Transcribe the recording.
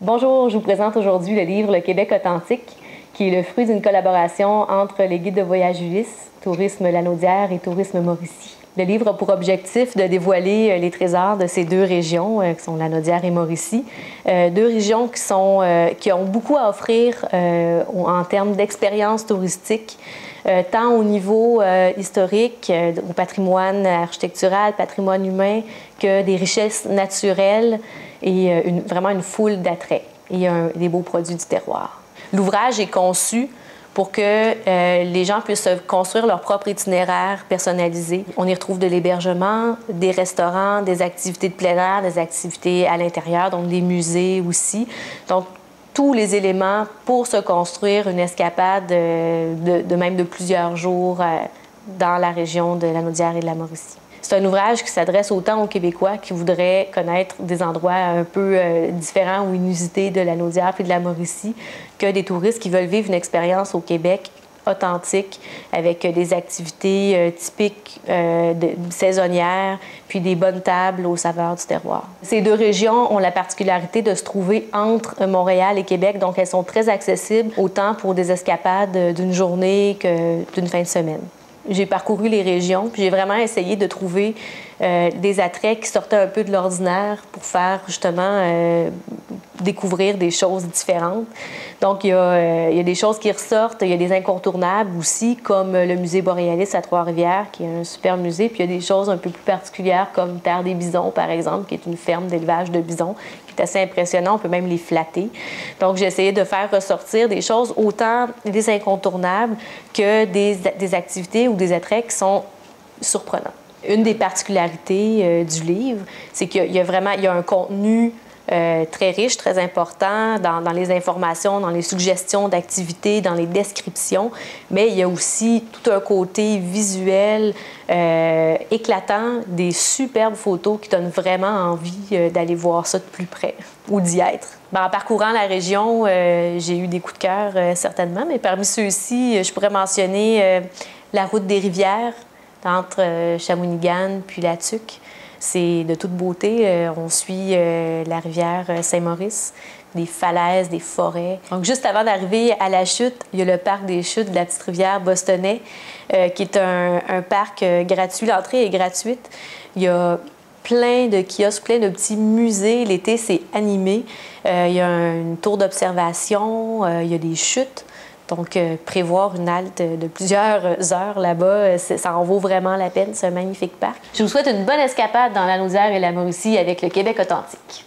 Bonjour, je vous présente aujourd'hui le livre Le Québec authentique, qui est le fruit d'une collaboration entre les guides de voyage Ulysse, Tourisme Lanaudière et Tourisme Mauricie. Le livre a pour objectif de dévoiler les trésors de ces deux régions, qui sont Lanaudière et Mauricie. Deux régions qui ont beaucoup à offrir en termes d'expériences touristiques, tant au niveau historique, au patrimoine architectural, patrimoine humain, que des richesses naturelles et vraiment une foule d'attraits et des beaux produits du terroir. L'ouvrage est conçu pour que les gens puissent construire leur propre itinéraire personnalisé. On y retrouve de l'hébergement, des restaurants, des activités de plein air, des activités à l'intérieur, donc des musées aussi. Donc, tous les éléments pour se construire une escapade même de plusieurs jours dans la région de Lanaudière et de la Mauricie. C'est un ouvrage qui s'adresse autant aux Québécois qui voudraient connaître des endroits un peu différents ou inusités de Lanaudière et de la Mauricie que des touristes qui veulent vivre une expérience au Québec authentique avec des activités typiques saisonnières puis des bonnes tables aux saveurs du terroir. Ces deux régions ont la particularité de se trouver entre Montréal et Québec, donc elles sont très accessibles autant pour des escapades d'une journée que d'une fin de semaine. J'ai parcouru les régions, puis j'ai vraiment essayé de trouver des attraits qui sortaient un peu de l'ordinaire pour faire justement découvrir des choses différentes. Donc, il y a des choses qui ressortent, il y a des incontournables aussi, comme le musée Boréalis à Trois-Rivières, qui est un super musée, puis il y a des choses un peu plus particulières, comme Terre des Bisons, par exemple, qui est une ferme d'élevage de bisons, qui est assez impressionnant, on peut même les flatter. Donc, j'ai essayé de faire ressortir des choses, autant des incontournables que des activités ou des attraits qui sont surprenants. Une des particularités du livre, c'est qu'il y a un contenu très riche, très important dans les informations, dans les suggestions d'activités, dans les descriptions, mais il y a aussi tout un côté visuel éclatant, des superbes photos qui donnent vraiment envie d'aller voir ça de plus près ou d'y être. En parcourant la région, j'ai eu des coups de cœur certainement, mais parmi ceux-ci, je pourrais mentionner la route des rivières entre Shawinigan puis La Tuque. C'est de toute beauté. On suit la rivière Saint-Maurice, des falaises, des forêts. Donc, juste avant d'arriver à la chute, il y a le parc des chutes de la petite rivière Bostonnais, qui est un parc gratuit. L'entrée est gratuite. Il y a plein de kiosques, plein de petits musées. L'été, c'est animé. Il y a une tour d'observation, il y a des chutes. Donc, prévoir une halte de plusieurs heures là-bas, ça en vaut vraiment la peine. C'est un magnifique parc. Je vous souhaite une bonne escapade dans Lanaudière et la Mauricie avec le Québec authentique.